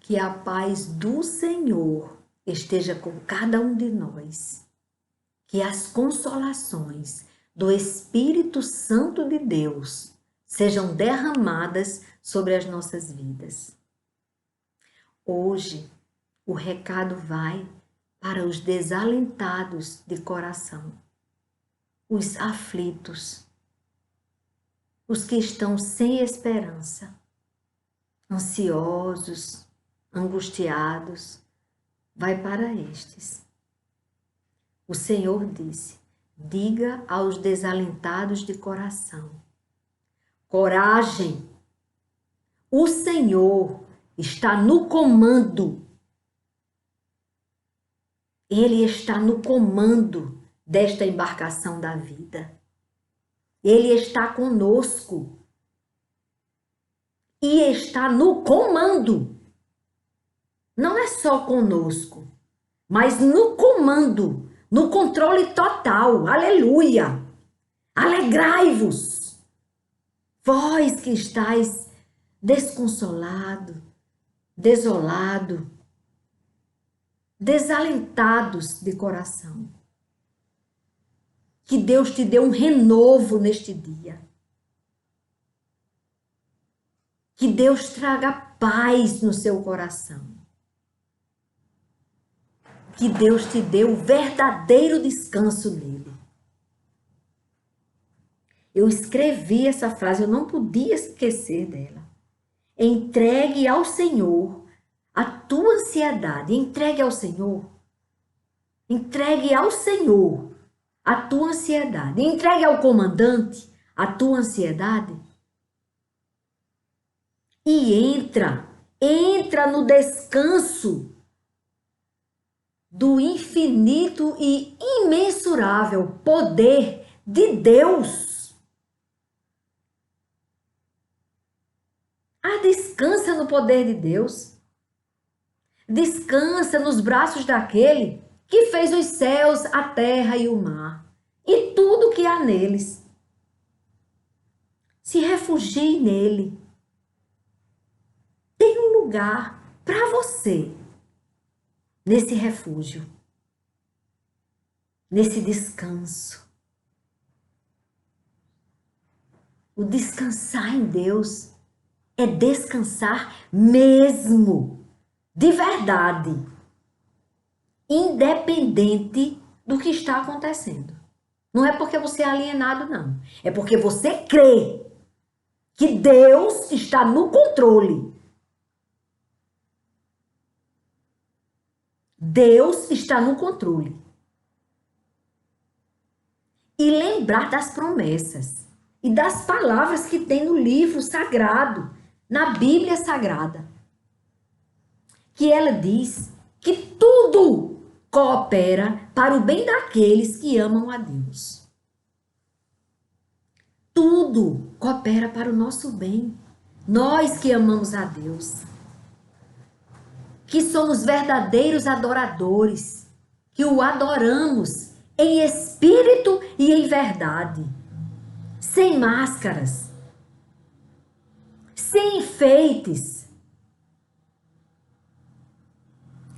Que a paz do Senhor esteja com cada um de nós. Que as consolações do Espírito Santo de Deus sejam derramadas sobre as nossas vidas. Hoje, o recado vai para os desalentados de coração, os aflitos, os que estão sem esperança, ansiosos, angustiados, vai para estes. O Senhor disse: diga aos desalentados de coração, coragem, o Senhor está no comando. Ele está no comando desta embarcação da vida. Ele está conosco e está no comando. Não é só conosco, mas no comando, no controle total. Aleluia! Alegrai-vos, vós que estáis desconsolado, desolado, desalentados de coração. Que Deus te dê um renovo neste dia. Que Deus traga paz no seu coração. Que Deus te dê o verdadeiro descanso nele. Eu escrevi essa frase, eu não podia esquecer dela. Entregue ao Senhor a tua ansiedade. Entregue ao Senhor. Entregue ao Senhor a tua ansiedade. Entregue ao comandante a tua ansiedade. E entra no descanso do infinito e imensurável poder de Deus. Descansa no poder de Deus. Descansa nos braços daquele que fez os céus, a terra e o mar, e tudo que há neles. Se refugie nele. Tem um lugar para você nesse refúgio, nesse descanso. O descansar em Deus é descansar mesmo, de verdade, independente do que está acontecendo. Não é porque você é alienado, não. É porque você crê que Deus está no controle. Deus está no controle. E lembrar das promessas e das palavras que tem no livro sagrado, na Bíblia Sagrada. Que ela diz que tudo coopera para o bem daqueles que amam a Deus. Tudo coopera para o nosso bem. Nós que amamos a Deus, que somos verdadeiros adoradores, que o adoramos em espírito e em verdade, sem máscaras, sem enfeites,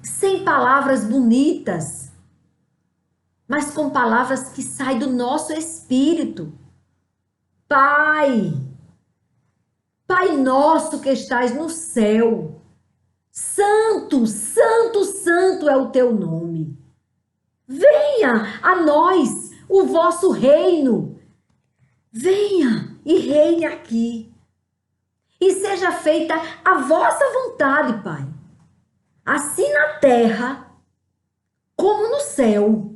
sem palavras bonitas, mas com palavras que saem do nosso espírito. Pai, Pai nosso que estás no céu, santo, santo, santo é o teu nome. Venha a nós o vosso reino. Venha e reine aqui. E seja feita a vossa vontade, Pai. Assim na terra, como no céu.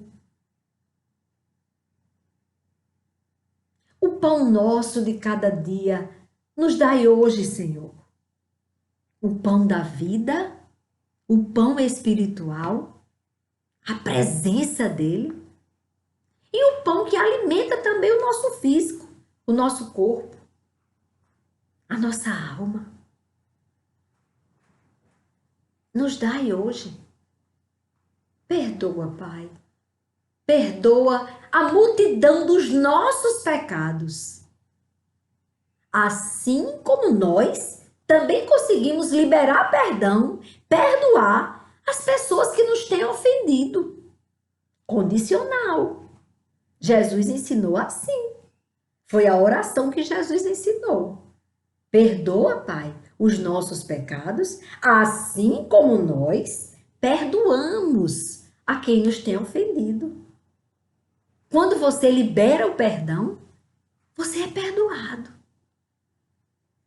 O pão nosso de cada dia nos dai hoje, Senhor. O pão da vida, o pão espiritual, a presença dele e o pão que alimenta também o nosso físico, o nosso corpo, a nossa alma. Nos dai hoje. Perdoa, Pai. Perdoa a multidão dos nossos pecados. Assim como nós também conseguimos liberar perdão, perdoar as pessoas que nos têm ofendido. Condicional. Jesus ensinou assim. Foi a oração que Jesus ensinou. Perdoa, Pai, os nossos pecados, assim como nós perdoamos a quem nos tem ofendido. Quando você libera o perdão, você é perdoado.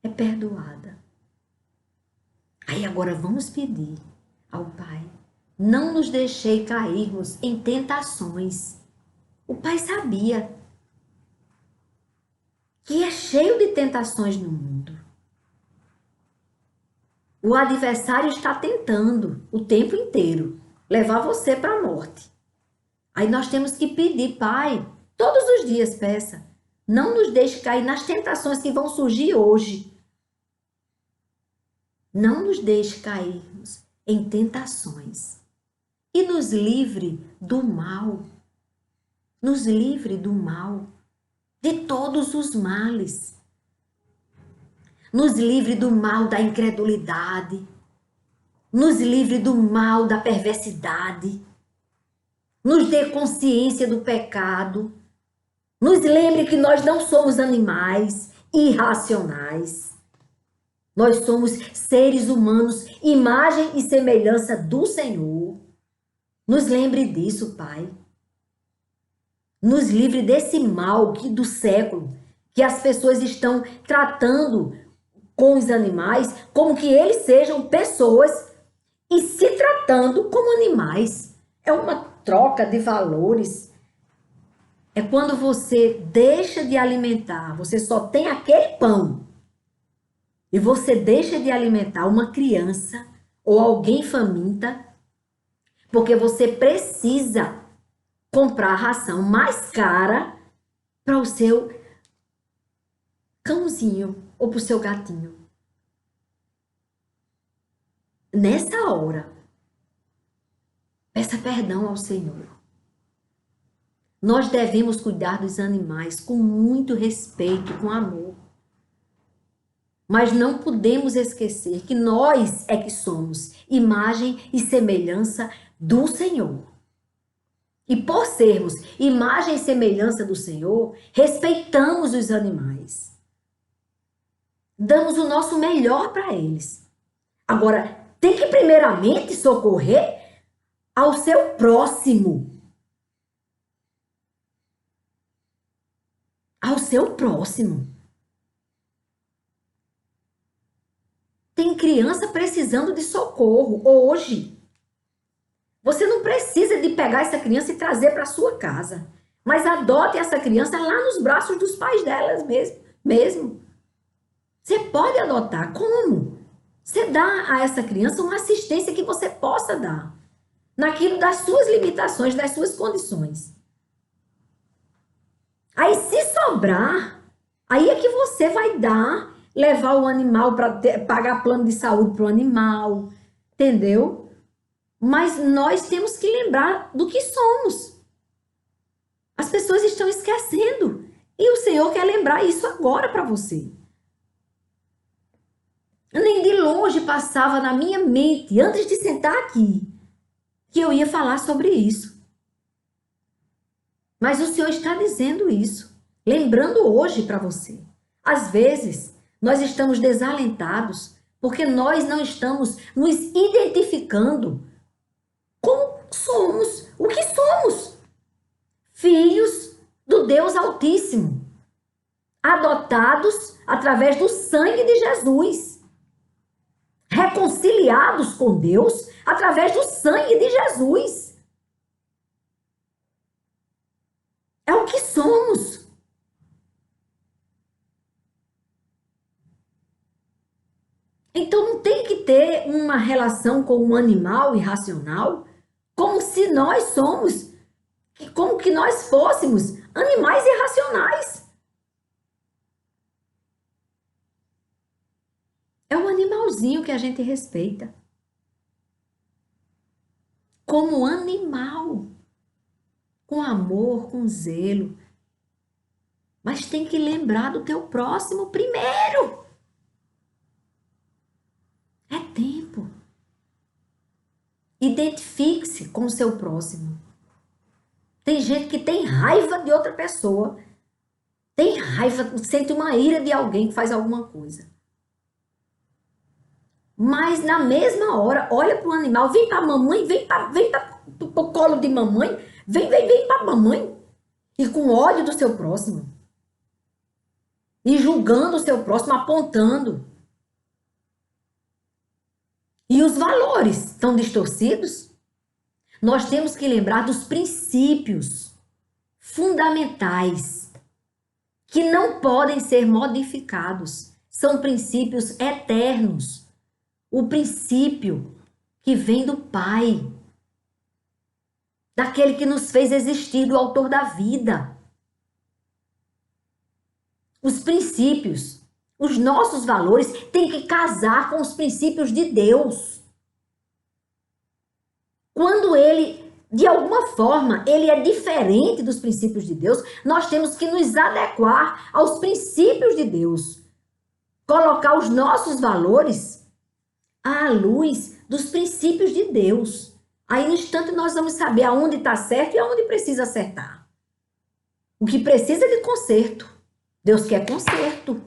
É perdoada. Aí agora vamos pedir ao Pai, não nos deixei cairmos em tentações. O Pai sabia que é cheio de tentações no mundo. O adversário está tentando o tempo inteiro levar você para a morte. Aí nós temos que pedir, Pai, todos os dias peça, não nos deixe cair nas tentações que vão surgir hoje. Não nos deixe cairmos em tentações e nos livre do mal. Nos livre do mal, de todos os males. Nos livre do mal da incredulidade. Nos livre do mal da perversidade. Nos dê consciência do pecado. Nos lembre que nós não somos animais irracionais. Nós somos seres humanos, imagem e semelhança do Senhor. Nos lembre disso, Pai. Nos livre desse mal do século, que as pessoas estão tratando com os animais como que eles sejam pessoas e se tratando como animais. É uma troca de valores. É quando você deixa de alimentar, você só tem aquele pão e você deixa de alimentar uma criança ou alguém faminta, porque você precisa comprar a ração mais cara para o seu cãozinho ou para o seu gatinho. Nessa hora, peça perdão ao Senhor. Nós devemos cuidar dos animais com muito respeito, com amor. Mas não podemos esquecer que nós é que somos imagem e semelhança do Senhor. E por sermos imagem e semelhança do Senhor, respeitamos os animais. Damos o nosso melhor para eles. Agora, tem que primeiramente socorrer ao seu próximo. Ao seu próximo. Tem criança precisando de socorro hoje. Você não precisa de pegar essa criança e trazer para sua casa. Mas adote essa criança lá nos braços dos pais delas mesmo. Você pode adotar. Como? Você dá a essa criança uma assistência que você possa dar. Naquilo das suas limitações, das suas condições. Aí se sobrar, aí é que você vai levar o animal para pagar plano de saúde para o animal. Entendeu? Mas nós temos que lembrar do que somos. As pessoas estão esquecendo. E o Senhor quer lembrar isso agora para você. Nem de longe passava na minha mente, antes de sentar aqui, que eu ia falar sobre isso. Mas o Senhor está dizendo isso, lembrando hoje para você. Às vezes, nós estamos desalentados porque nós não estamos nos identificando como somos, o que somos. Filhos do Deus Altíssimo, adotados através do sangue de Jesus. Reconciliados com Deus através do sangue de Jesus. É o que somos. Então não tem que ter uma relação com um animal irracional, como se nós somos, como que nós fôssemos animais irracionais. É um animalzinho que a gente respeita. Como animal. Com amor, com zelo. Mas tem que lembrar do teu próximo primeiro. Identifique-se com o seu próximo. Tem gente que tem raiva de outra pessoa. Tem raiva, sente uma ira de alguém que faz alguma coisa. Mas na mesma hora, olha para o animal, vem para a mamãe, vem para o colo de mamãe, vem para a mamãe. E com ódio do seu próximo. E julgando o seu próximo, apontando. E os valores estão distorcidos? Nós temos que lembrar dos princípios fundamentais que não podem ser modificados. São princípios eternos. O princípio que vem do Pai, daquele que nos fez existir, do autor da vida. Os princípios, os nossos valores têm que casar com os princípios de Deus. Quando ele, de alguma forma, ele é diferente dos princípios de Deus, nós temos que nos adequar aos princípios de Deus. Colocar os nossos valores à luz dos princípios de Deus. Aí, no instante, nós vamos saber aonde está certo e aonde precisa acertar. O que precisa de conserto. Deus quer conserto.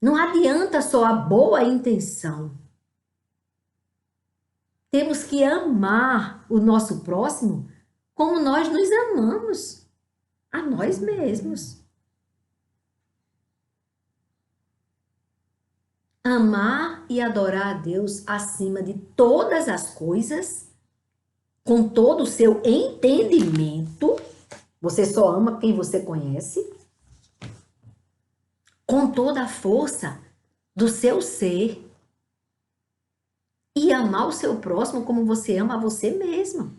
Não adianta só a boa intenção. Temos que amar o nosso próximo como nós nos amamos a nós mesmos. Amar e adorar a Deus acima de todas as coisas, com todo o seu entendimento. Você só ama quem você conhece. Com toda a força do seu ser. E amar o seu próximo como você ama a você mesmo.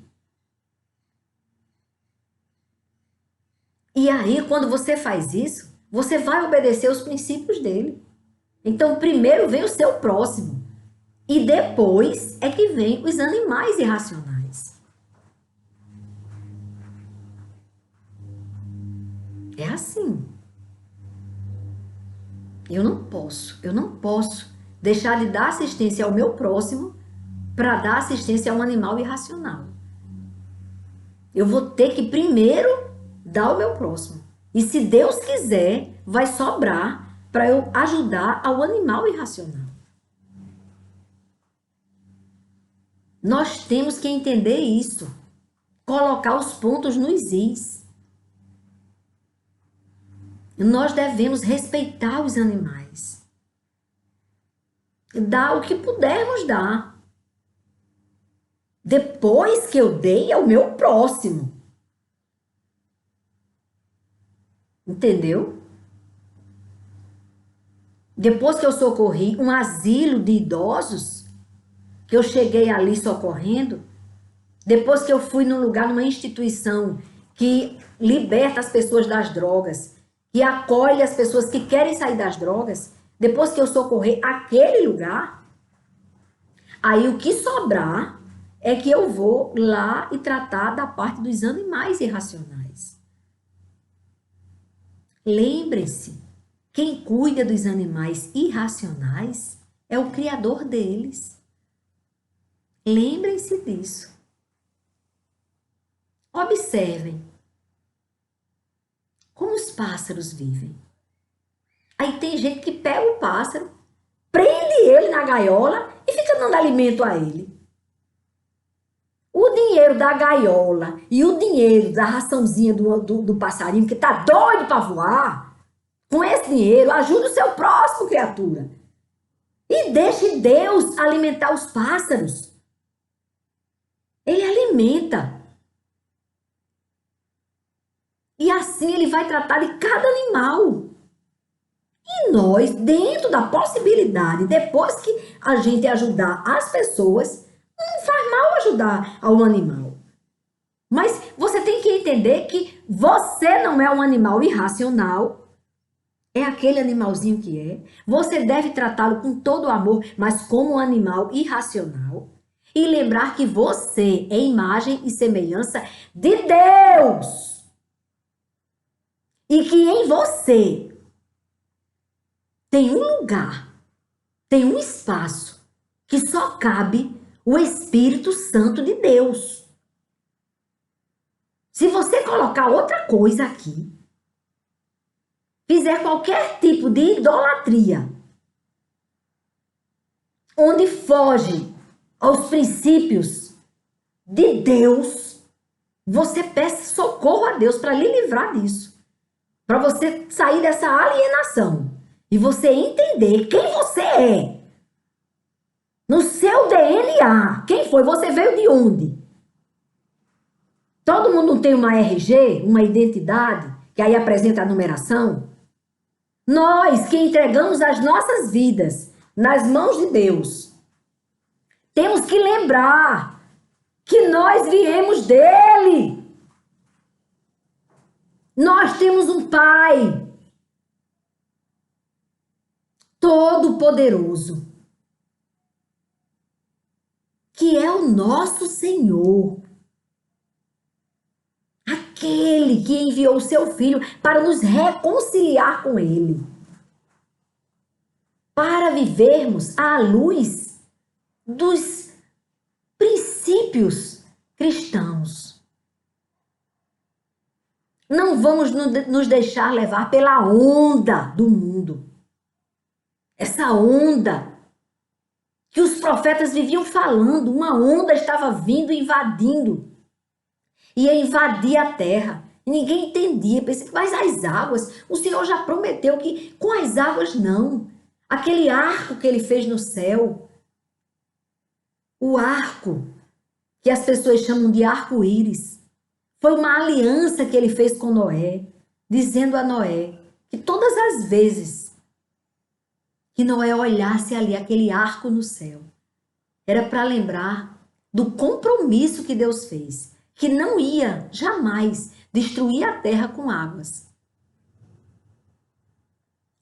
E aí, quando você faz isso, você vai obedecer os princípios dele. Então, primeiro vem o seu próximo. E depois é que vem os animais irracionais. É assim. Eu não posso deixar de dar assistência ao meu próximo para dar assistência a um animal irracional. Eu vou ter que primeiro dar ao meu próximo. E se Deus quiser, vai sobrar para eu ajudar ao animal irracional. Nós temos que entender isso. Colocar os pontos nos is. Nós devemos respeitar os animais. Dar o que pudermos dar. Depois que eu dei ao meu próximo. Entendeu? Depois que eu socorri um asilo de idosos, que eu cheguei ali socorrendo, depois que eu fui num lugar, numa instituição que liberta as pessoas das drogas, que acolhe as pessoas que querem sair das drogas, depois que eu socorrer aquele lugar, aí o que sobrar é que eu vou lá e tratar da parte dos animais irracionais. Lembrem-se, quem cuida dos animais irracionais é o Criador deles. Lembrem-se disso. Observem como os pássaros vivem. Aí tem gente que pega o pássaro, prende ele na gaiola e fica dando alimento a ele. O dinheiro da gaiola e o dinheiro da raçãozinha do passarinho que tá doido para voar, com esse dinheiro, ajuda o seu próximo, criatura. E deixe Deus alimentar os pássaros. Ele alimenta. E assim ele vai tratar de cada animal. E nós, dentro da possibilidade, depois que a gente ajudar as pessoas, não faz mal ajudar ao animal. Mas você tem que entender que você não é um animal irracional. É aquele animalzinho que é. Você deve tratá-lo com todo o amor, mas como um animal irracional. E lembrar que você é imagem e semelhança de Deus. E que em você tem um lugar tem um espaço que só cabe o Espírito Santo de Deus. Se você colocar outra coisa aqui, fizer qualquer tipo de idolatria, onde foge aos princípios de Deus, você peça socorro a Deus para lhe livrar disso. Para você sair dessa alienação e você entender quem você é. No seu DNA, quem foi? Você veio de onde? Todo mundo tem uma RG, uma identidade, que aí apresenta a numeração? Nós que entregamos as nossas vidas nas mãos de Deus, temos que lembrar que nós viemos dele. Nós temos um Pai todo-poderoso, que é o nosso Senhor. Aquele que enviou o seu Filho para nos reconciliar com Ele. Para vivermos à luz dos princípios cristãos. Não vamos nos deixar levar pela onda do mundo. Essa onda que os profetas viviam falando, uma onda estava vindo, invadindo. Ia invadir a terra. E ninguém entendia. Pensei, mas as águas, o Senhor já prometeu que com as águas não. Aquele arco que ele fez no céu, o arco que as pessoas chamam de arco-íris, foi uma aliança que ele fez com Noé, dizendo a Noé que todas as vezes que Noé olhasse ali aquele arco no céu, era para lembrar do compromisso que Deus fez, que não ia jamais destruir a terra com águas.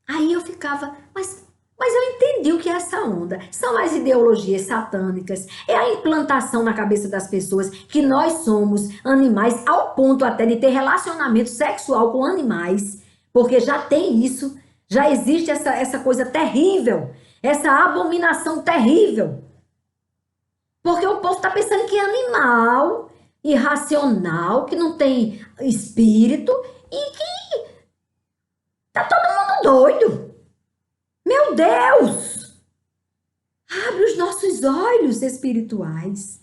Aí eu ficava, mas eu entendi o que é essa onda. São as ideologias satânicas, é a implantação na cabeça das pessoas que nós somos animais, ao ponto até de ter relacionamento sexual com animais, porque já tem isso, já existe essa coisa terrível, essa abominação terrível. Porque o povo está pensando que é animal, irracional, que não tem espírito e que tá todo mundo doido. Meu Deus! Abre os nossos olhos espirituais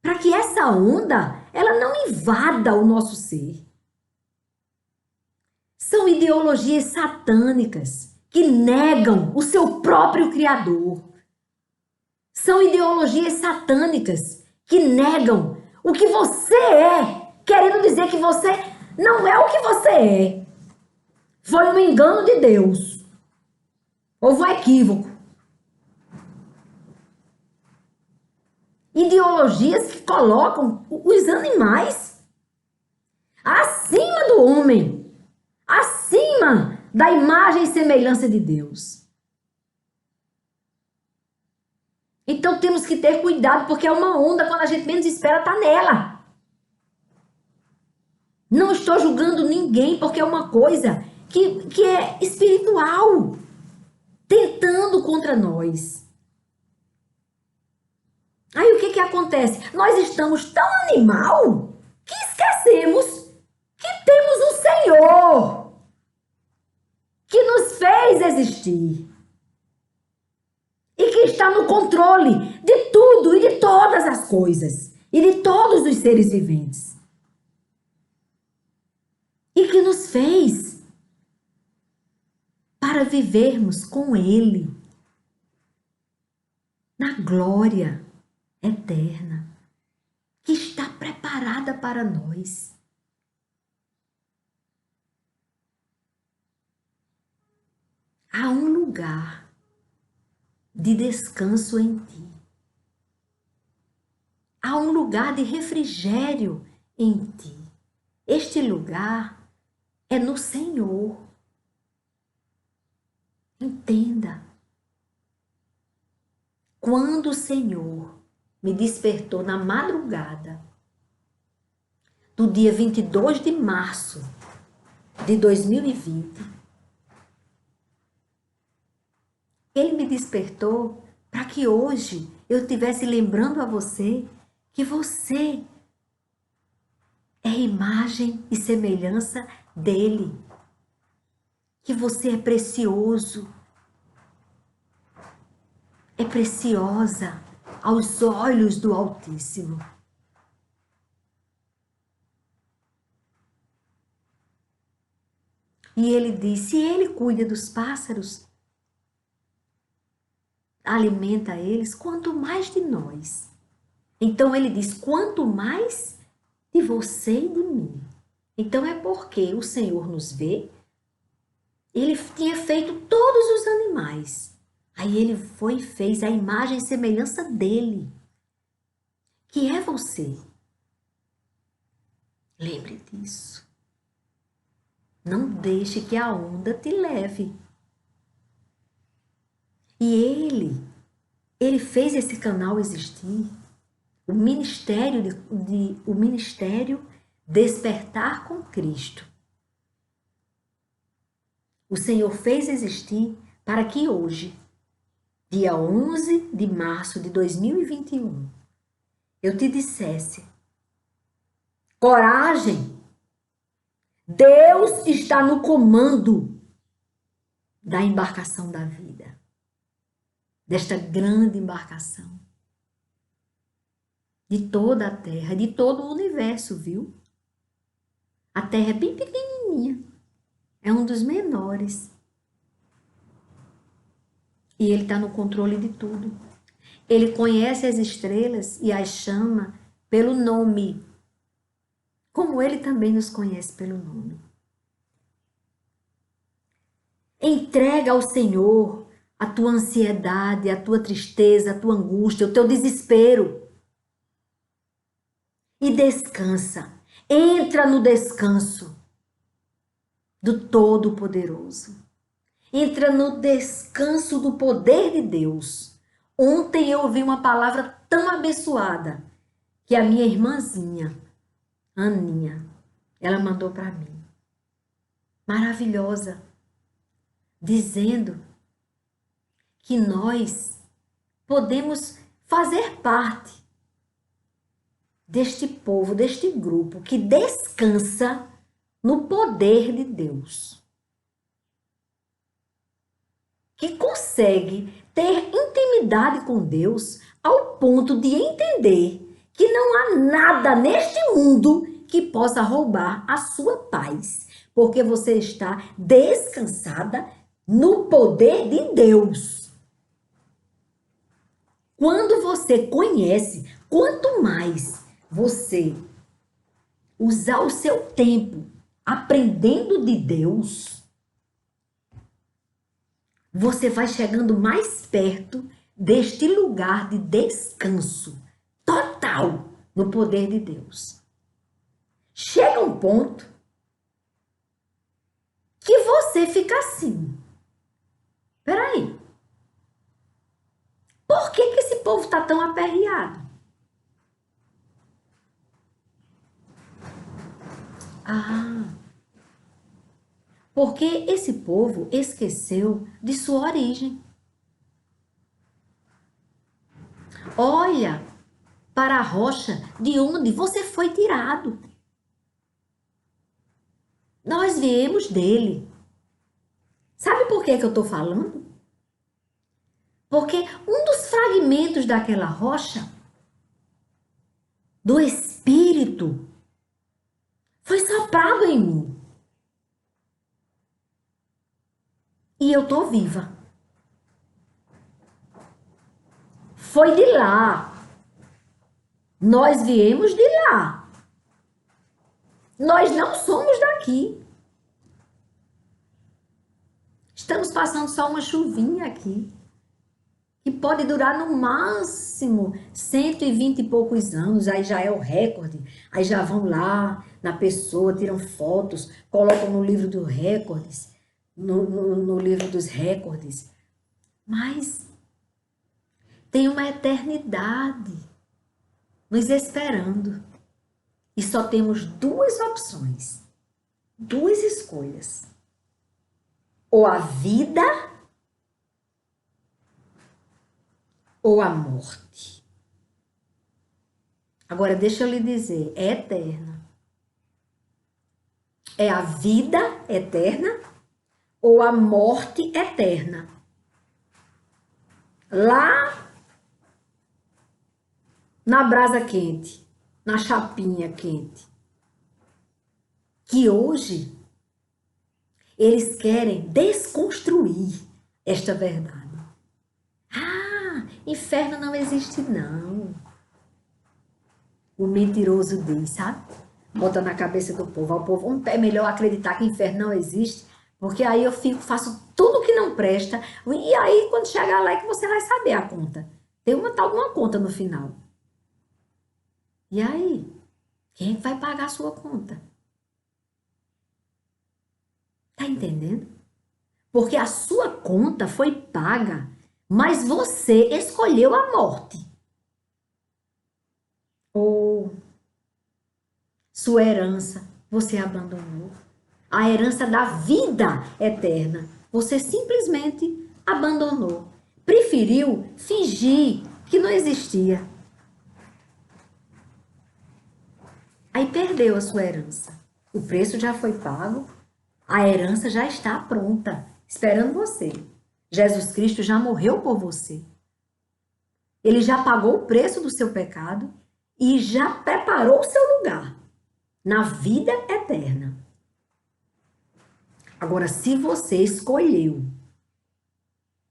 para que essa onda, ela não invada o nosso ser. São ideologias satânicas que negam o seu próprio Criador. São ideologias satânicas que negam o que você é, querendo dizer que você não é o que você é. Foi um engano de Deus. Houve um equívoco. Ideologias que colocam os animais acima do homem, acima da imagem e semelhança de Deus. Então temos que ter cuidado, porque é uma onda, quando a gente menos espera, tá nela. Não estou julgando ninguém, porque é uma coisa que é espiritual, tentando contra nós. Aí o que acontece? Nós estamos tão animal que esquecemos que temos um Senhor que nos fez existir e que está no controle de tudo e de todas as coisas e de todos os seres viventes. E que nos fez para vivermos com Ele na glória eterna que está preparada para nós. Há um lugar de descanso em ti. Há um lugar de refrigério em ti. Este lugar é no Senhor. Entenda. Quando o Senhor me despertou na madrugada do dia 22 de março de 2020, Ele me despertou para que hoje eu estivesse lembrando a você que você é imagem e semelhança dele. Que você é precioso, é preciosa aos olhos do Altíssimo. E ele diz, se ele cuida dos pássaros, alimenta eles, quanto mais de nós. Então ele diz, quanto mais de você e de mim. Então é porque o Senhor nos vê, ele tinha feito todos os animais. Aí ele foi e fez a imagem e semelhança dele, que é você. Lembre disso. Não deixe que a onda te leve. E ele fez esse canal existir, o ministério Despertar com Cristo. O Senhor fez existir para que hoje, dia 11 de março de 2021, eu te dissesse, coragem, Deus está no comando da embarcação da vida, desta grande embarcação, de toda a Terra, de todo o universo, viu? A Terra é bem pequenininha, é um dos menores. E ele está no controle de tudo. Ele conhece as estrelas e as chama pelo nome, como ele também nos conhece pelo nome. Entrega ao Senhor a tua ansiedade, a tua tristeza, a tua angústia, o teu desespero. E descansa. Entra no descanso do Todo-Poderoso. Entra no descanso do poder de Deus. Ontem eu ouvi uma palavra tão abençoada que a minha irmãzinha, Aninha, ela mandou para mim. Maravilhosa. Dizendo que nós podemos fazer parte deste povo, deste grupo que descansa no poder de Deus. Que consegue ter intimidade com Deus ao ponto de entender que não há nada neste mundo que possa roubar a sua paz, porque você está descansada no poder de Deus. Quando você conhece, quanto mais você usar o seu tempo aprendendo de Deus, você vai chegando mais perto deste lugar de descanso total no poder de Deus. Chega um ponto que você fica assim. Peraí. Por que esse povo está tão aperreado? Porque esse povo esqueceu de sua origem. Olha para a rocha de onde você foi tirado. Nós viemos dele. Sabe por que eu estou falando? Porque um dos fragmentos daquela rocha, do Espírito, foi soprado em mim. E eu estou viva. Foi de lá. Nós viemos de lá. Nós não somos daqui. Estamos passando só uma chuvinha aqui, que pode durar no máximo 120 e poucos anos, aí já é o recorde. Aí já vão lá na pessoa, tiram fotos, colocam no livro dos recordes, no livro dos recordes. Mas tem uma eternidade nos esperando. E só temos duas opções, duas escolhas. Ou a vida ou a morte? Agora, deixa eu lhe dizer, é eterna. É a vida eterna ou a morte eterna? Lá na brasa quente, na chapinha quente. Que hoje eles querem desconstruir esta verdade. Ah, inferno não existe não. O mentiroso diz, sabe? Bota na cabeça do povo. O povo, é melhor acreditar que inferno não existe, porque aí eu faço tudo que não presta, e aí quando chegar lá é que você vai saber a conta. Tem alguma conta no final. E aí? Quem é que vai pagar a sua conta? Tá entendendo? Porque a sua conta foi paga, mas você escolheu a morte. Ou sua herança você abandonou. A herança da vida eterna você simplesmente abandonou. Preferiu fingir que não existia. Aí perdeu a sua herança. O preço já foi pago, a herança já está pronta, esperando você. Jesus Cristo já morreu por você. Ele já pagou o preço do seu pecado e já preparou o seu lugar na vida eterna. Agora, se você escolheu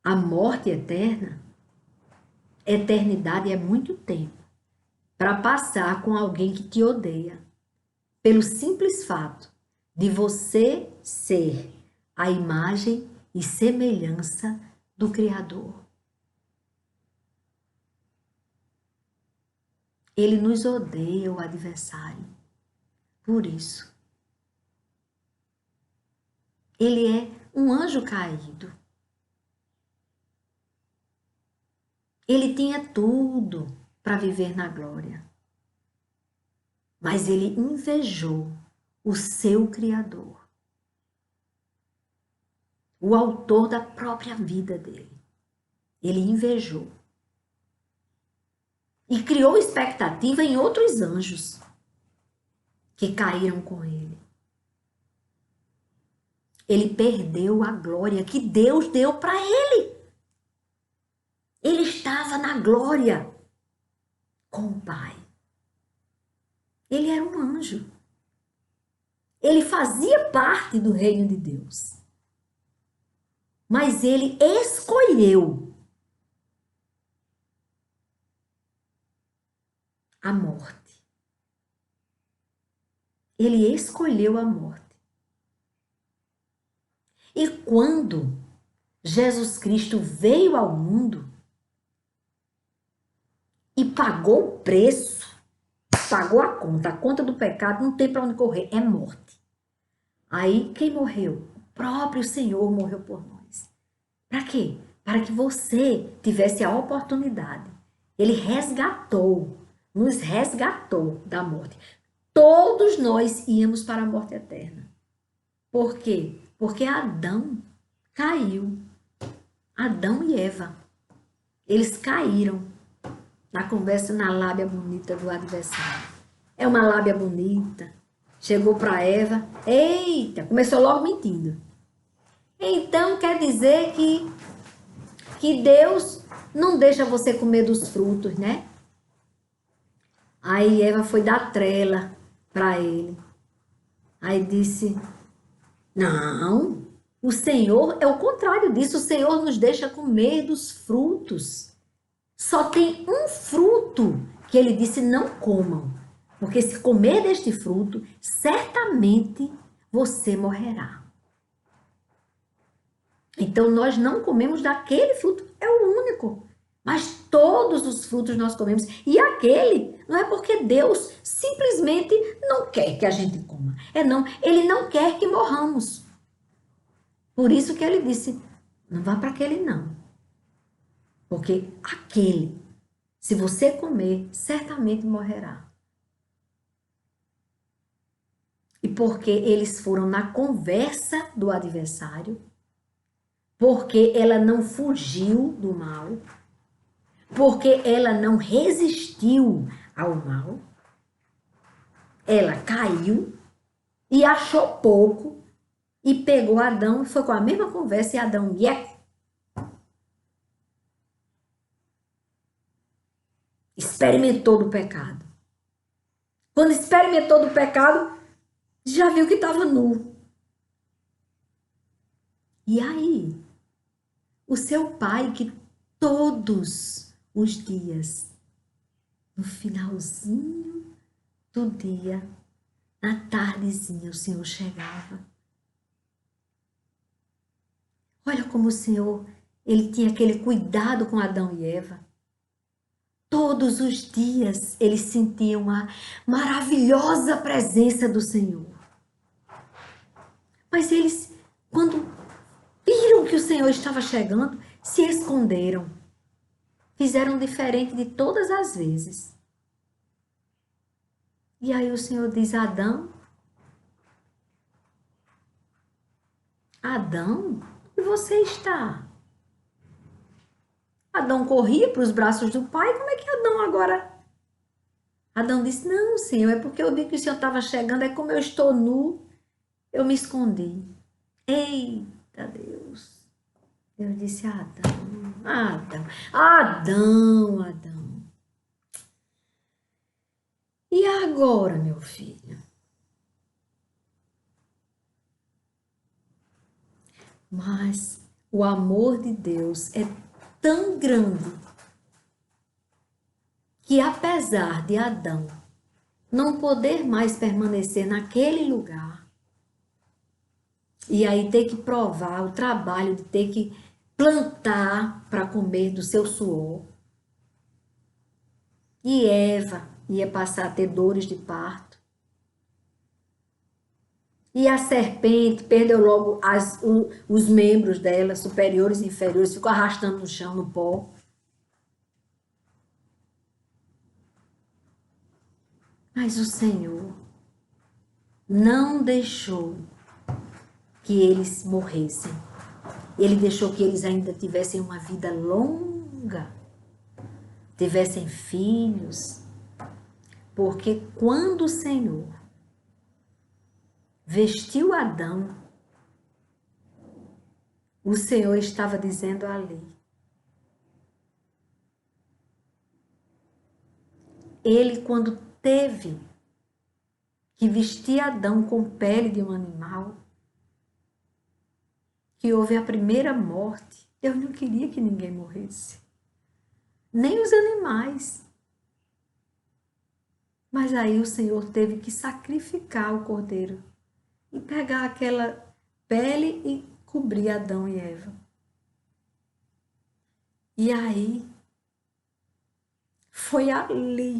a morte eterna, eternidade é muito tempo para passar com alguém que te odeia, pelo simples fato de você ser a imagem e semelhança do Criador. Ele nos odeia, o adversário, por isso. Ele é um anjo caído. Ele tinha tudo para viver na glória. Mas ele invejou o seu Criador, o autor da própria vida dele. Ele invejou. E criou expectativa em outros anjos que caíram com ele. Ele perdeu a glória que Deus deu para ele. Ele estava na glória com o Pai. Ele era um anjo. Ele fazia parte do reino de Deus. Mas ele escolheu a morte. Ele escolheu a morte. E quando Jesus Cristo veio ao mundo e pagou o preço, pagou a conta do pecado, não tem para onde correr, é morte. Aí quem morreu? O próprio Senhor morreu por nós. Para quê? Para que você tivesse a oportunidade. Ele resgatou, nos resgatou da morte. Todos nós íamos para a morte eterna. Por quê? Porque Adão caiu. Adão e Eva. Eles caíram na conversa, na lábia bonita do adversário. É uma lábia bonita. Chegou para Eva. Eita, começou logo mentindo. Então quer dizer que Deus não deixa você comer dos frutos, né? Aí Eva foi dar trela para ele. Aí disse: não, o Senhor é o contrário disso. O Senhor nos deixa comer dos frutos. Só tem um fruto que ele disse: não comam, porque se comer deste fruto, certamente você morrerá. Então nós não comemos daquele fruto, é o único. Mas todos os frutos nós comemos. E aquele não é porque Deus simplesmente não quer que a gente coma. É não, ele não quer que morramos. Por isso que ele disse: não vá para aquele não. Porque aquele, se você comer, certamente morrerá. E porque eles foram na conversa do adversário, porque ela não fugiu do mal, porque ela não resistiu ao mal, ela caiu e achou pouco e pegou Adão e foi com a mesma conversa e Adão, experimentou do pecado. Quando experimentou do pecado, já viu que estava nu. E aí, o seu pai, que todos os dias, no finalzinho do dia, na tardezinha, o Senhor chegava. Olha como o Senhor, ele tinha aquele cuidado com Adão e Eva. Todos os dias eles sentiam a maravilhosa presença do Senhor. Mas eles, quando viram que o Senhor estava chegando, se esconderam. Fizeram diferente de todas as vezes. E aí o Senhor diz a Adão, Adão, onde você está? Adão corria para os braços do pai, como é que Adão agora? Adão disse, não, Senhor, é porque eu vi que o Senhor estava chegando, é como eu estou nu, eu me escondi. Eita Deus! Deus disse, Adão. E agora, meu filho? Mas o amor de Deus é tão grande que apesar de Adão não poder mais permanecer naquele lugar, e aí ter que provar o trabalho de ter que plantar para comer do seu suor, e Eva ia passar a ter dores de parto, e a serpente perdeu logo os membros dela, superiores e inferiores, ficou arrastando no chão, no pó. Mas o Senhor não deixou que eles morressem. Ele deixou que eles ainda tivessem uma vida longa, tivessem filhos, porque quando o Senhor vestiu Adão, o Senhor estava dizendo ali, ele quando teve que vestir Adão com pele de um animal, que houve a primeira morte, Deus não queria que ninguém morresse, nem os animais. Mas aí o Senhor teve que sacrificar o cordeiro e pegar aquela pele e cobrir Adão e Eva. E aí foi ali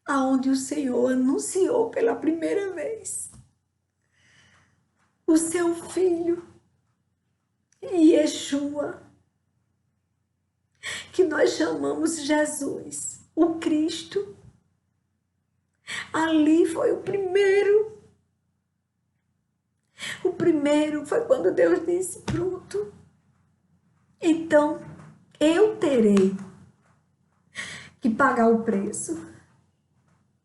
aonde o Senhor anunciou pela primeira vez o seu filho, Yeshua, que nós chamamos Jesus, o Cristo. Ali foi o primeiro. O primeiro foi quando Deus disse, pronto, então eu terei que pagar o preço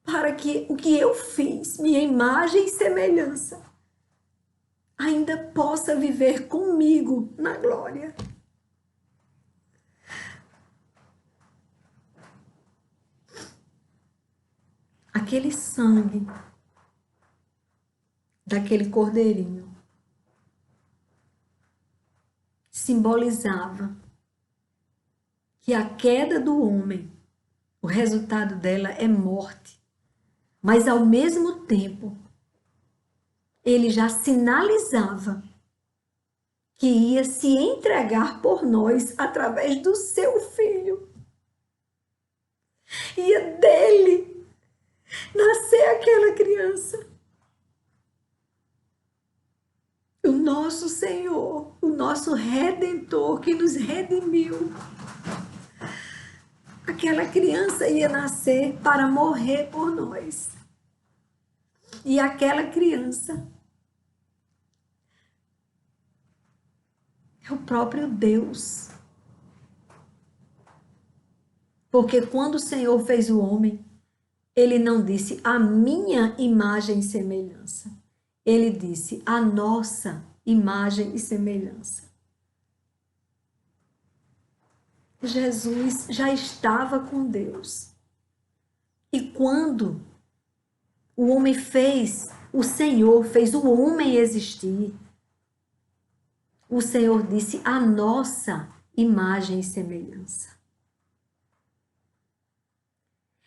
para que o que eu fiz, minha imagem e semelhança, ainda possa viver comigo na glória. Aquele sangue daquele cordeirinho simbolizava que a queda do homem, o resultado dela é morte, mas ao mesmo tempo ele já sinalizava que ia se entregar por nós através do seu filho. Ia dele nascer aquela criança. O nosso Senhor, o nosso Redentor que nos redimiu. Aquela criança ia nascer para morrer por nós. E aquela criança é o próprio Deus. Porque quando o Senhor fez o homem, ele não disse a minha imagem e semelhança. Ele disse a nossa imagem e semelhança. Jesus já estava com Deus. E quando o homem fez, o Senhor fez o homem existir, o Senhor disse a nossa imagem e semelhança.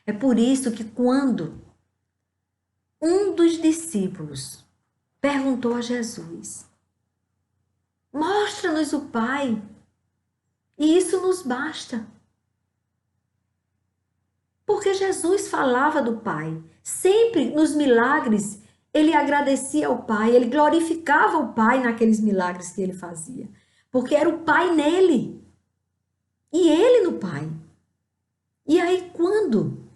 É por isso que quando um dos discípulos perguntou a Jesus, mostra-nos o Pai, e isso nos basta. Porque Jesus falava do Pai. Sempre nos milagres, ele agradecia ao Pai, ele glorificava o Pai naqueles milagres que ele fazia. Porque era o Pai nele. E ele no Pai. E aí quando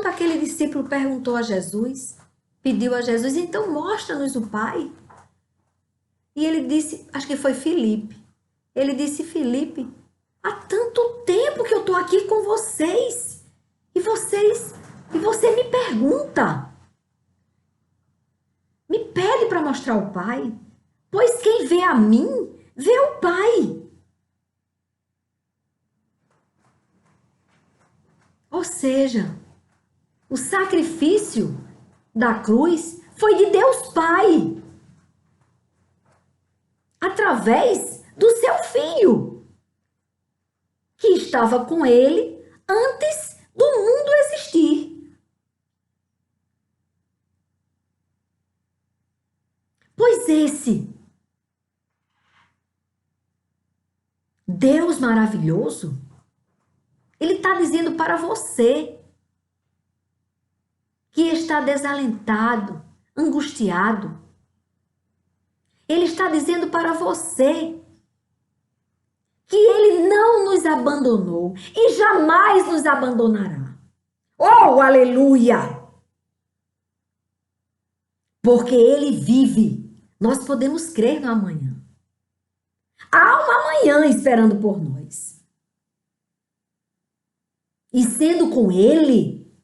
aquele discípulo perguntou a Jesus, pediu a Jesus, então mostra-nos o Pai. E ele disse, acho que foi Filipe. Ele disse, Filipe, há tanto tempo que eu estou aqui com vocês. E você me pergunta. Me pede para mostrar o Pai. Pois quem vê a mim, vê o Pai. Ou seja, o sacrifício da cruz foi de Deus Pai. Através do seu Filho, que estava com ele antes do mundo existir. Pois esse Deus maravilhoso, ele está dizendo para você que está desalentado, angustiado. Ele está dizendo para você que ele não nos abandonou e jamais nos abandonará. Oh, aleluia! Porque ele vive. Nós podemos crer no amanhã. Há uma amanhã esperando por nós. E sendo com ele,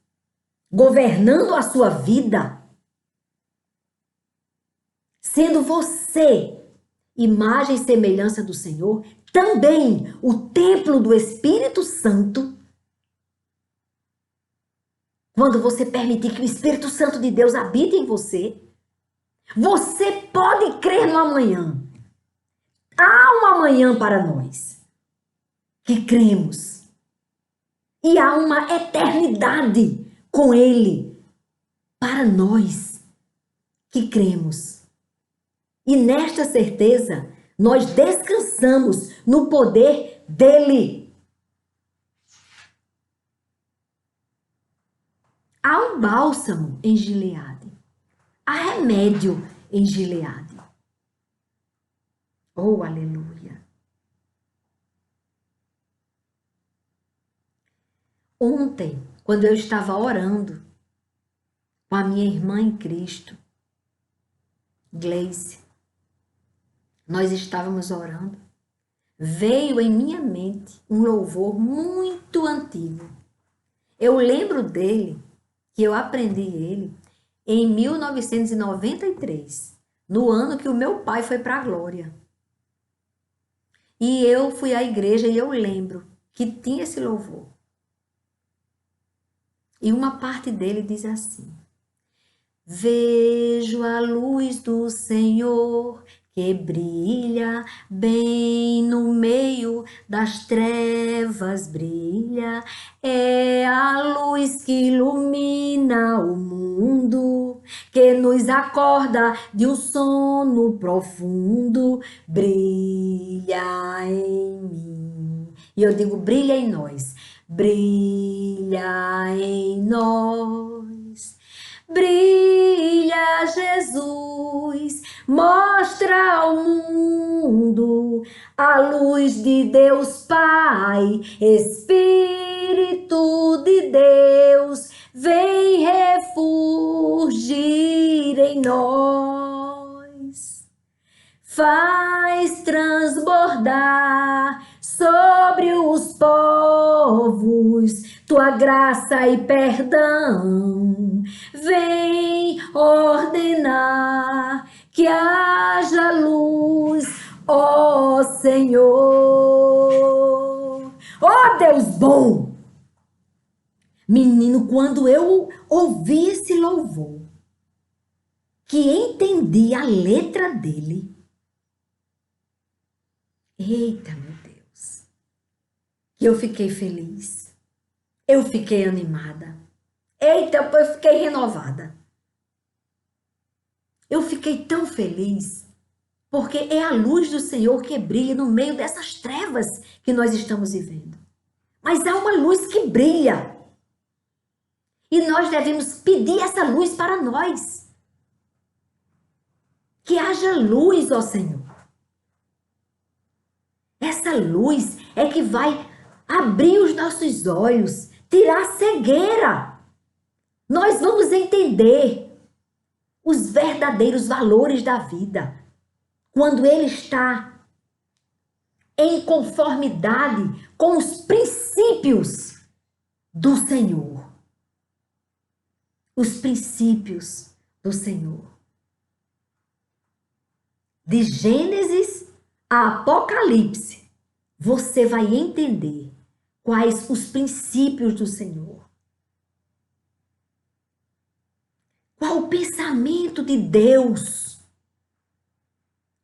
governando a sua vida, sendo você imagem e semelhança do Senhor, também o templo do Espírito Santo, quando você permitir que o Espírito Santo de Deus habite em você, você pode crer no amanhã. Há um amanhã para nós que cremos. E há uma eternidade com Ele para nós que cremos. E nesta certeza, nós descansamos no poder dEle. Há um bálsamo em Gileade. Há remédio em Gileade. Oh, aleluia! Ontem, quando eu estava orando com a minha irmã em Cristo, Gleice, nós estávamos orando, veio em minha mente um louvor muito antigo. Eu lembro dele, que eu aprendi ele em 1993, no ano que o meu pai foi para a glória. E eu fui à igreja e eu lembro que tinha esse louvor. E uma parte dele diz assim: vejo a luz do Senhor que brilha bem no meio das trevas, brilha. É a luz que ilumina o mundo, que nos acorda de um sono profundo. Brilha em mim. E eu digo, brilha em nós. Brilha em nós. Brilha, Jesus, mostra ao mundo a luz de Deus Pai, Espírito de Deus, vem refugir em nós. Faz transbordar sobre os povos povos, tua graça e perdão. Vem ordenar que haja luz, ó Senhor. Ó Deus bom! Menino, quando eu ouvi esse louvor, que entendi a letra dele, eita, meu Deus, que eu fiquei feliz, eu fiquei animada, eita, eu fiquei renovada. Eu fiquei tão feliz, porque é a luz do Senhor que brilha no meio dessas trevas que nós estamos vivendo. Mas há uma luz que brilha. E nós devemos pedir essa luz para nós. Que haja luz, ó Senhor. Essa luz é que vai abrir os nossos olhos, tirar a cegueira. Nós vamos entender os verdadeiros valores da vida quando ele está em conformidade com os princípios do Senhor. Os princípios do Senhor. De Gênesis a Apocalipse, você vai entender quais os princípios do Senhor. Qual o pensamento de Deus?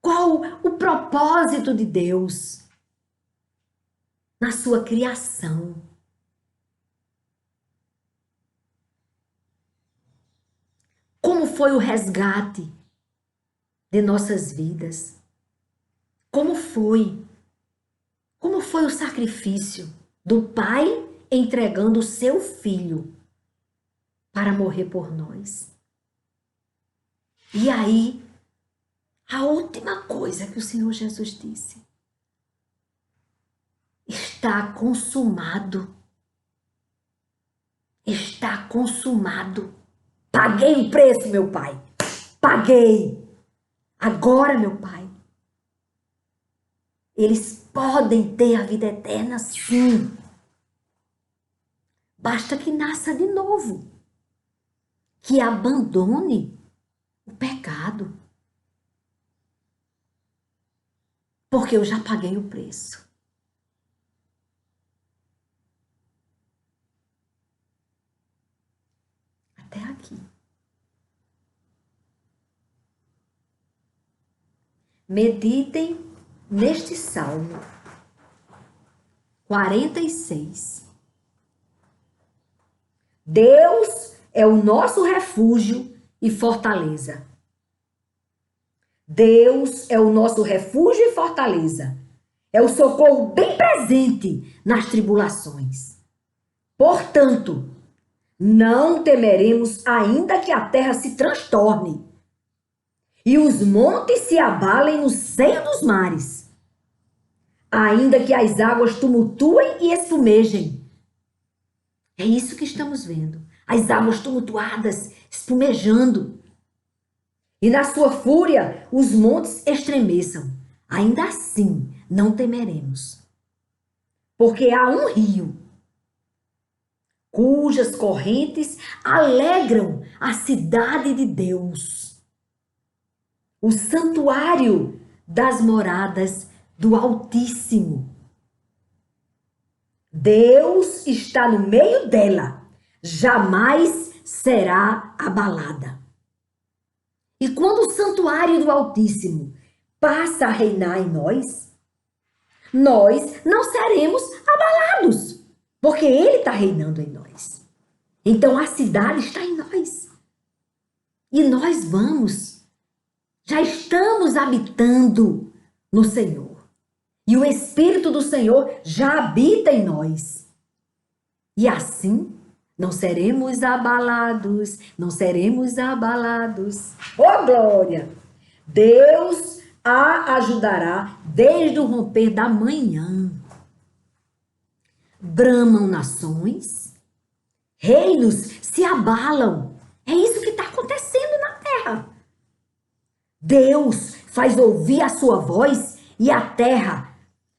Qual o propósito de Deus na sua criação? Como foi o resgate de nossas vidas? Como foi? Como foi o sacrifício do Pai entregando o seu Filho para morrer por nós? E aí, a última coisa que o Senhor Jesus disse: está consumado. Está consumado. Paguei o preço, meu Pai. Paguei. Agora, meu Pai, eles podem ter a vida eterna, sim. Basta que nasça de novo. Que abandone o pecado. Porque eu já paguei o preço. Até aqui. Meditem neste Salmo 46. Deus é o nosso refúgio e fortaleza. Deus é o nosso refúgio e fortaleza. É o socorro bem presente nas tribulações. Portanto, não temeremos ainda que a terra se transtorne e os montes se abalem no seio dos mares, ainda que as águas tumultuem e espumejem. É isso que estamos vendo. As águas tumultuadas, espumejando. E na sua fúria, os montes estremeçam. Ainda assim, não temeremos. Porque há um rio, cujas correntes alegram a cidade de Deus, o santuário das moradas do Altíssimo. Deus está no meio dela, jamais será abalada. E quando o santuário do Altíssimo passa a reinar em nós não seremos abalados, porque Ele está reinando em nós. Então a cidade está em nós. E nós já estamos habitando no Senhor. E o Espírito do Senhor já habita em nós. E assim, não seremos abalados, não seremos abalados. Oh, glória! Deus a ajudará desde o romper da manhã. Bramam nações, reinos se abalam. É isso que está acontecendo na terra. Deus faz ouvir a sua voz e a terra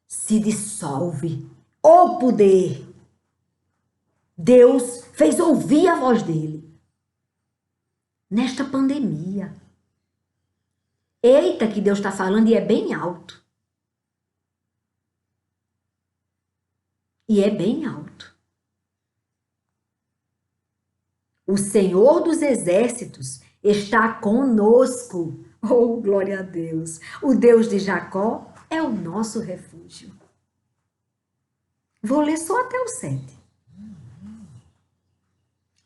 se dissolve. Ó poder! Deus fez ouvir a voz dele nesta pandemia. Eita, que Deus está falando e é bem alto. E é bem alto. O Senhor dos Exércitos está conosco. Oh, glória a Deus. O Deus de Jacó é o nosso refúgio. Vou ler só até o 7.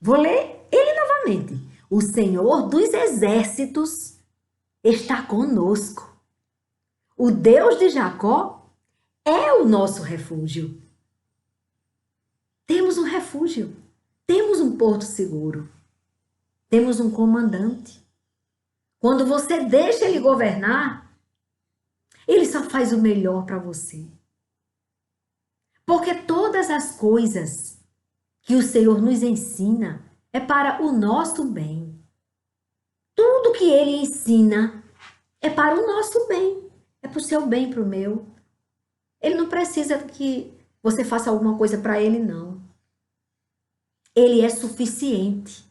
Vou ler ele novamente. O Senhor dos Exércitos está conosco. O Deus de Jacó é o nosso refúgio. Temos um refúgio. Temos um porto seguro. Temos um comandante. Quando você deixa ele governar, ele só faz o melhor para você. Porque todas as coisas que o Senhor nos ensina é para o nosso bem. Tudo que ele ensina é para o nosso bem. É para o seu bem, para o meu. Ele não precisa que você faça alguma coisa para ele, não. Ele é suficiente.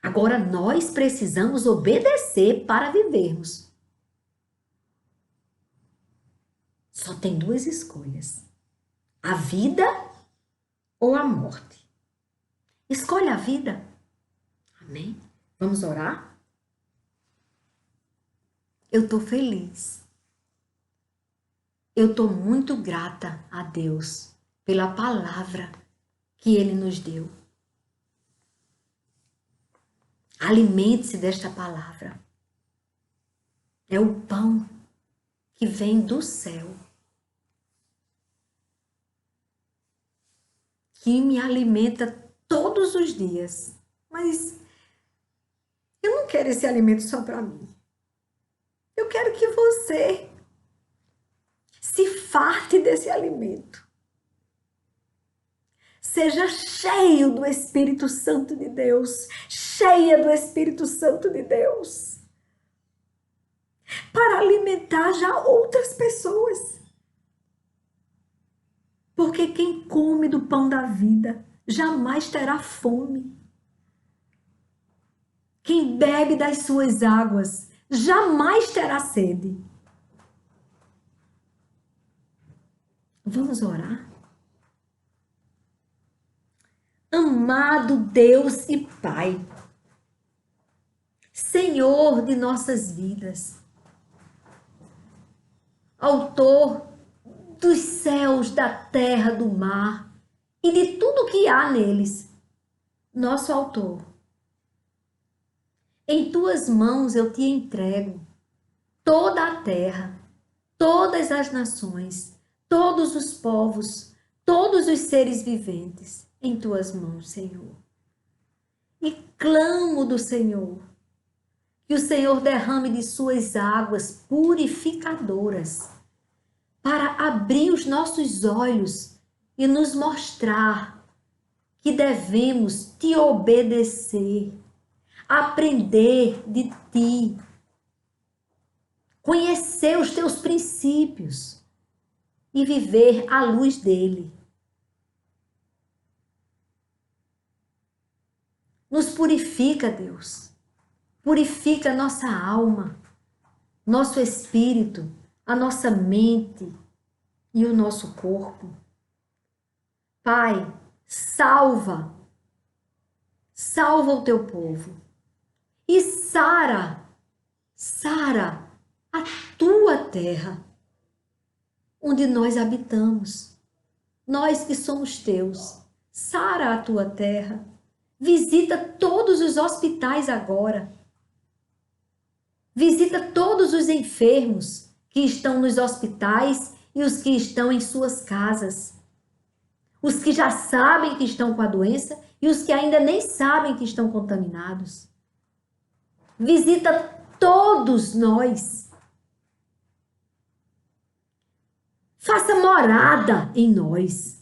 Agora nós precisamos obedecer para vivermos. Só tem duas escolhas: a vida ou a morte. Escolha a vida. Amém? Vamos orar? Eu estou feliz. Eu estou muito grata a Deus pela palavra que Ele nos deu. Alimente-se desta palavra. É o pão que vem do céu, que me alimenta todos os dias. Mas eu não quero esse alimento só para mim. Eu quero que você se farte desse alimento. Seja cheio do Espírito Santo de Deus, cheia do Espírito Santo de Deus, para alimentar já outras pessoas. Porque quem come do pão da vida jamais terá fome. Quem bebe das suas águas jamais terá sede. Vamos orar? Amado Deus e Pai, Senhor de nossas vidas, Autor dos céus, da terra, do mar e de tudo que há neles, nosso Autor, em Tuas mãos eu te entrego toda a terra, todas as nações, todos os povos, todos os seres viventes, em Tuas mãos, Senhor. E clamo do Senhor, que o Senhor derrame de suas águas purificadoras para abrir os nossos olhos e nos mostrar que devemos te obedecer, aprender de ti, conhecer os teus princípios e viver à luz dele. Nos purifica, Deus. Purifica nossa alma, nosso espírito, a nossa mente e o nosso corpo. Pai, salva o teu povo e sara a tua terra, onde nós habitamos. Nós que somos teus, sara a tua terra. Visita todos os hospitais agora. Visita todos os enfermos que estão nos hospitais e os que estão em suas casas. Os que já sabem que estão com a doença e os que ainda nem sabem que estão contaminados. Visita todos nós. Faça morada em nós.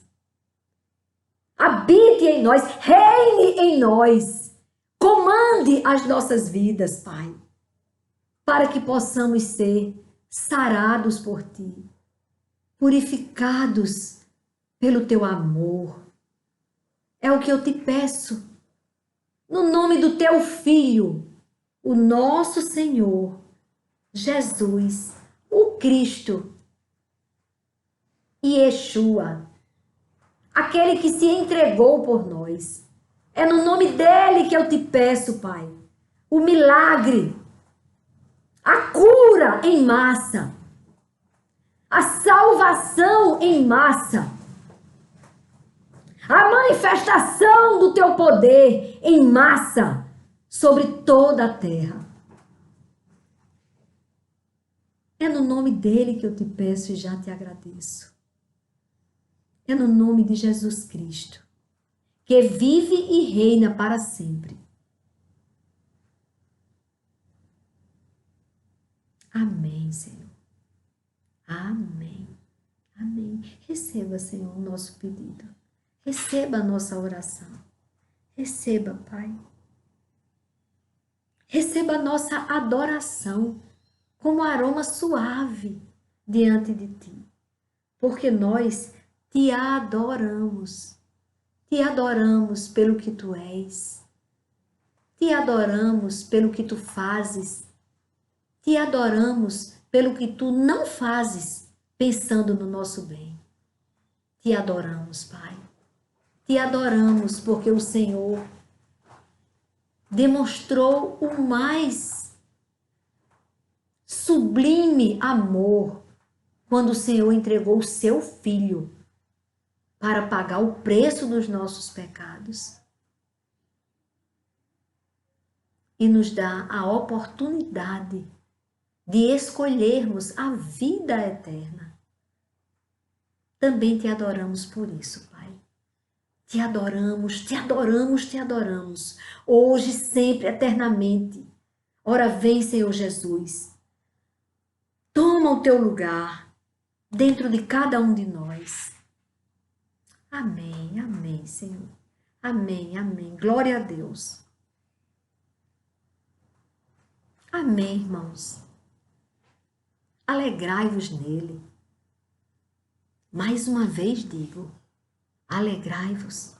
Habite em nós, reine em nós, comande as nossas vidas, Pai, para que possamos ser sarados por Ti. purificados pelo teu amor. É o que eu te peço, no nome do teu Filho, o nosso Senhor, Jesus, o Cristo, Yeshua, aquele que se entregou por nós. É no nome dele que eu te peço, Pai, o milagre, a cura em massa, a salvação em massa, a manifestação do teu poder em massa sobre toda a terra. É no nome dele que eu te peço e já te agradeço. É no nome de Jesus Cristo, que vive e reina para sempre. Amém, Senhor. Amém. Amém. Receba, Senhor, o nosso pedido. Receba a nossa oração. Receba, Pai. Receba a nossa adoração como aroma suave diante de Ti. Porque nós te adoramos. Te adoramos pelo que Tu és. Te adoramos pelo que Tu fazes. Te adoramos pelo que Tu não fazes, pensando no nosso bem. Te adoramos, Pai. Te adoramos porque o Senhor demonstrou o mais sublime amor quando o Senhor entregou o seu Filho para pagar o preço dos nossos pecados e nos dá a oportunidade de escolhermos a vida eterna. Também te adoramos por isso, Pai. Te adoramos, te adoramos, te adoramos, hoje, sempre, eternamente. Ora vem, Senhor Jesus, toma o teu lugar dentro de cada um de nós. Amém, amém, Senhor. Amém, amém. Glória a Deus. Amém, irmãos. Alegrai-vos nele. Mais uma vez digo, alegrai-vos.